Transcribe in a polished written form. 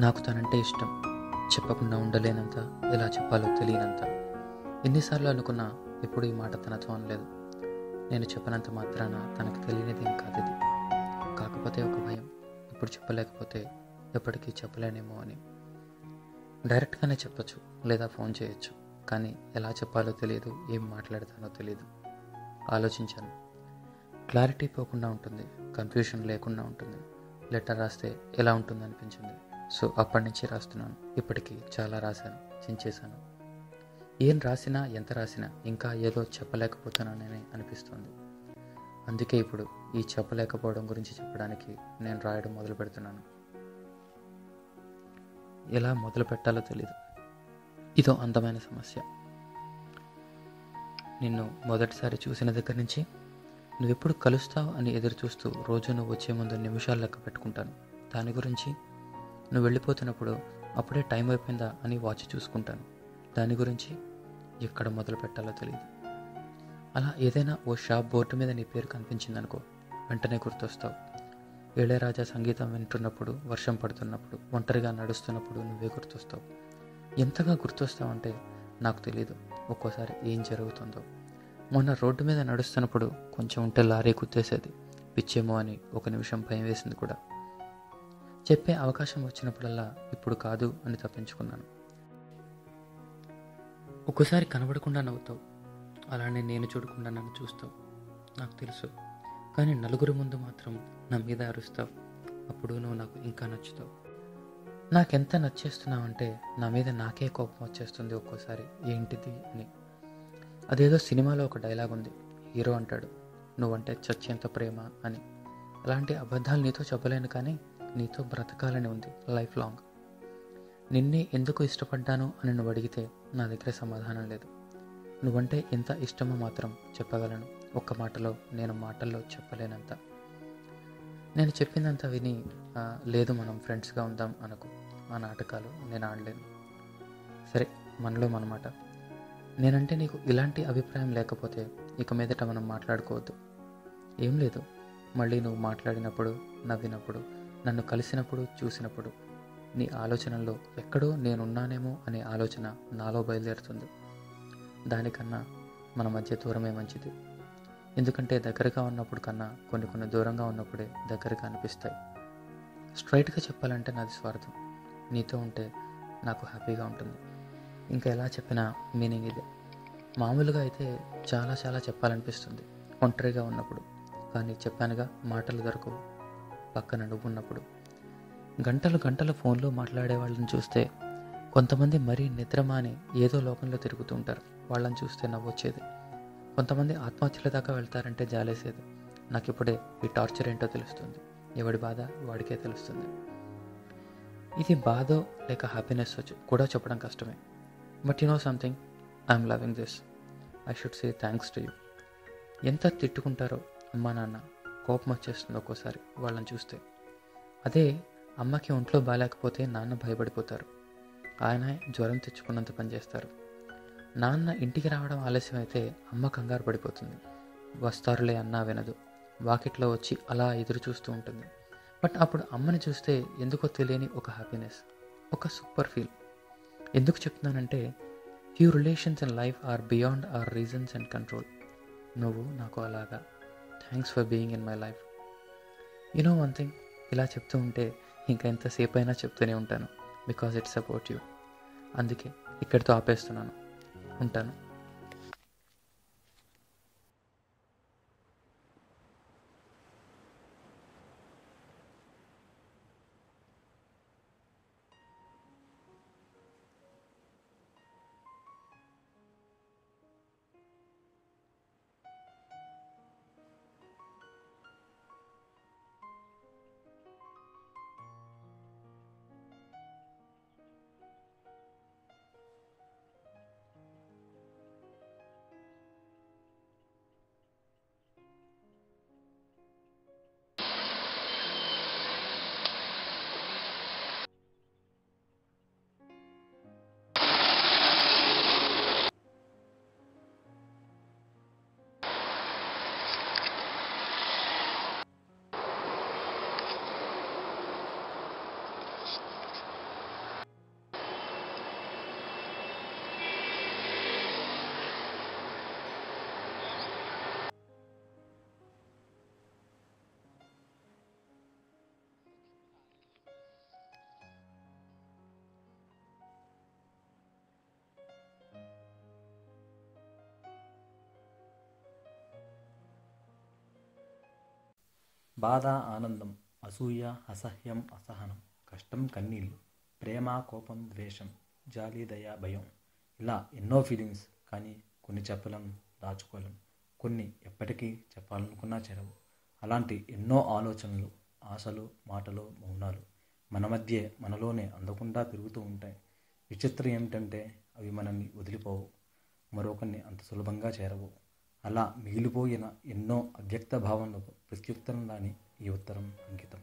నాకు తనంటే ఇష్టం. చెప్పకుండా ఉండలేనంత, ఎలా చెప్పాలో తెలియనంత. ఎన్నిసార్లు అనుకున్నా ఎప్పుడు ఈ మాట తనతో అనలేదు. నేను చెప్పనంత మాత్రాన తనకు తెలియనిదేం కాదిది. కాకపోతే ఒక భయం, ఇప్పుడు చెప్పలేకపోతే ఎప్పటికీ చెప్పలేనేమో అని. డైరెక్ట్గానే చెప్పొచ్చు, లేదా ఫోన్ చేయొచ్చు. కానీ ఎలా చెప్పాలో తెలియదు, ఏం మాట్లాడతానో తెలియదు. ఆలోచించాను. క్లారిటీ పోకుండా ఉంటుంది, కన్ఫ్యూషన్ లేకుండా ఉంటుంది. లెటర్ రాస్తే ఎలా ఉంటుంది అనిపించింది. సో అప్పటి నుంచి రాస్తున్నాను. ఇప్పటికీ చాలా రాశాను, చించేశాను. ఏం రాసినా, ఎంత రాసినా ఇంకా ఏదో చెప్పలేకపోతున్నానని అనిపిస్తుంది. అందుకే ఇప్పుడు ఈ చెప్పలేకపోవడం గురించి చెప్పడానికి నేను రాయడం మొదలు పెడుతున్నాను. ఎలా మొదలు పెట్టాలో తెలీదు. ఇదో అందమైన సమస్య. నిన్ను మొదటిసారి చూసిన దగ్గర నుంచి నువ్వెప్పుడు కలుస్తావు అని ఎదురు చూస్తూ రోజు నువ్వు వచ్చే ముందు నిమిషాలు లెక్క పెట్టుకుంటాను. దాని గురించి నువ్వు వెళ్ళిపోతున్నప్పుడు అప్పుడే టైం అయిపోయిందా అని వాచ్ చూసుకుంటాను. దాని గురించి ఎక్కడ మొదలు పెట్టాలో తెలియదు. అలా ఏదైనా ఓ షాప్ బోర్డు మీద నీ పేరు కనిపించిందనుకో, వెంటనే గుర్తొస్తావు. ఇళయరాజా సంగీతం వింటున్నప్పుడు, వర్షం పడుతున్నప్పుడు, ఒంటరిగా నడుస్తున్నప్పుడు నువ్వే గుర్తొస్తావు. ఎంతగా గుర్తొస్తావంటే నాకు తెలియదు ఒక్కోసారి ఏం జరుగుతుందో. మొన్న రోడ్డు మీద నడుస్తున్నప్పుడు కొంచెం ఉంటే లారీ గుద్దేసేది. పిచ్చేమో అని ఒక నిమిషం భయం వేసింది కూడా. చెప్పే అవకాశం వచ్చినప్పుడల్లా ఇప్పుడు కాదు అని తప్పించుకున్నాను. ఒక్కోసారి కనబడకుండా నవ్వుతావు, అలానే నేను చూడకుండా నన్ను చూస్తావు, నాకు తెలుసు. కానీ నలుగురు ముందు మాత్రం నా మీద అరుస్తావు. అప్పుడు నువ్వు నాకు ఇంకా నచ్చుతావు. నాకెంత నచ్చేస్తున్నావంటే నా మీద నాకే కోపం వచ్చేస్తుంది ఒక్కోసారి. ఏంటిది అని. అదేదో సినిమాలో ఒక డైలాగ్ ఉంది. హీరో అంటాడు, నువ్వంటే చచ్చేంత ప్రేమ అని. అలాంటి అబద్ధాలు నీతో చెప్పలేను, కానీ నీతో బ్రతకాలని ఉంది లైఫ్ లాంగ్. నిన్నే ఎందుకు ఇష్టపడ్డాను అని నువ్వు అడిగితే నా దగ్గర సమాధానం లేదు. నువ్వంటే ఎంత ఇష్టమో మాత్రం చెప్పగలను. ఒక్క మాటలో, నేను మాటల్లో చెప్పలేనంత. నేను చెప్పిందంతా విని లేదు మనం ఫ్రెండ్స్గా ఉందాం అనకు. ఆ నాటకాలు నేను ఆడలేను. సరే, మనలో మనమాట. నేనంటే నీకు ఇలాంటి అభిప్రాయం లేకపోతే ఇక మీదట మనం మాట్లాడుకోవద్దు. ఏం లేదు, మళ్ళీ నువ్వు మాట్లాడినప్పుడు, నవ్వినప్పుడు, నన్ను కలిసినప్పుడు, చూసినప్పుడు నీ ఆలోచనల్లో ఎక్కడో నేనున్నానేమో అనే ఆలోచన నాలో బయలుదేరుతుంది. దానికన్నా మన మధ్య దూరమే మంచిది. ఎందుకంటే దగ్గరగా ఉన్నప్పుడు కన్నా కొన్ని దూరంగా ఉన్నప్పుడే దగ్గరగా అనిపిస్తాయి. స్ట్రైట్గా చెప్పాలంటే నాది స్వార్థం. నీతో ఉంటే నాకు హ్యాపీగా ఉంటుంది. ఇంకా ఎలా చెప్పినా మీనింగ్ ఇదే. మామూలుగా అయితే చాలా చాలా చెప్పాలనిపిస్తుంది ఒంటరిగా ఉన్నప్పుడు. కానీ చెప్పానుగా, మాటలు దొరకవు పక్కన నువ్వున్నప్పుడు. గంటలు గంటలు ఫోన్లో మాట్లాడే వాళ్ళని చూస్తే కొంతమంది మరీ నిద్రమాని ఏదో లోకంలో తిరుగుతూ ఉంటారు. వాళ్ళని చూస్తే నవ్వొచ్చేది. కొంతమంది ఆత్మహత్యల దాకా వెళ్తారంటే జాలేసేది. నాకు ఇప్పుడే ఈ టార్చర్ ఏంటో తెలుస్తుంది. ఎవడి బాధ వాడికే తెలుస్తుంది. ఇది బాధో లేక హ్యాపీనెస్ కూడా చెప్పడం కష్టమే. But you know something, I'm loving this. I should say thanks to you. ఎంత తిట్టుకుంటారో అమ్మా నాన్న, కోపం వచ్చేస్తుంది ఒక్కోసారి వాళ్ళని చూస్తే. అదే అమ్మకి ఒంట్లో బాగాలేకపోతే నాన్న భయపడిపోతారు. ఆయన జ్వరం తెచ్చుకున్నంత పనిచేస్తారు. నాన్న ఇంటికి రావడం ఆలస్యం అయితే అమ్మ కంగారు పడిపోతుంది. వస్తారులే అన్నా వినదు. వాకిట్లో వచ్చి అలా ఎదురు చూస్తూ ఉంటుంది. బట్ అప్పుడు అమ్మని చూస్తే ఎందుకో తెలియని ఒక హ్యాపీనెస్, ఒక సూపర్ ఫీల్. ఎందుకు చెప్తున్నానంటే, few relations in life are beyond our reasons and control. నువ్వు నాకు అలాగా. Thanks for being in my life. You know one thing, ఇలా చెప్తూ ఉంటే ఇంకా ఎంతసేపు అయినా చెప్తూనే ఉంటాను. Because it's about you. అందుకే ఇక్కడితో ఆపేస్తున్నాను. ఉంటాను. బాధ ఆనందం, అసూయ అసహ్యం అసహనం, కష్టం కన్నీళ్ళు, ప్రేమ కోపం ద్వేషం, జాలి దయ భయం, ఇలా ఎన్నో ఫీలింగ్స్. కానీ కొన్ని చెప్పలేం, దాచుకోలేం. కొన్ని ఎప్పటికీ చెప్పాలనుకున్నా చేరవు. అలాంటి ఎన్నో ఆలోచనలు, ఆశలు, మాటలు, మౌనాలు మన మధ్యే మనలోనే అందకుండా తిరుగుతూ ఉంటాయి. విచిత్రం ఏమిటంటే అవి మనల్ని వదిలిపోవు, మరొకరిని అంత సులభంగా చేరవు. అలా మిగిలిపోయిన ఎన్నో అవ్యక్త భావనలకు ప్రత్యుత్తరంలాని ఈ ఉత్తరం అంకితం.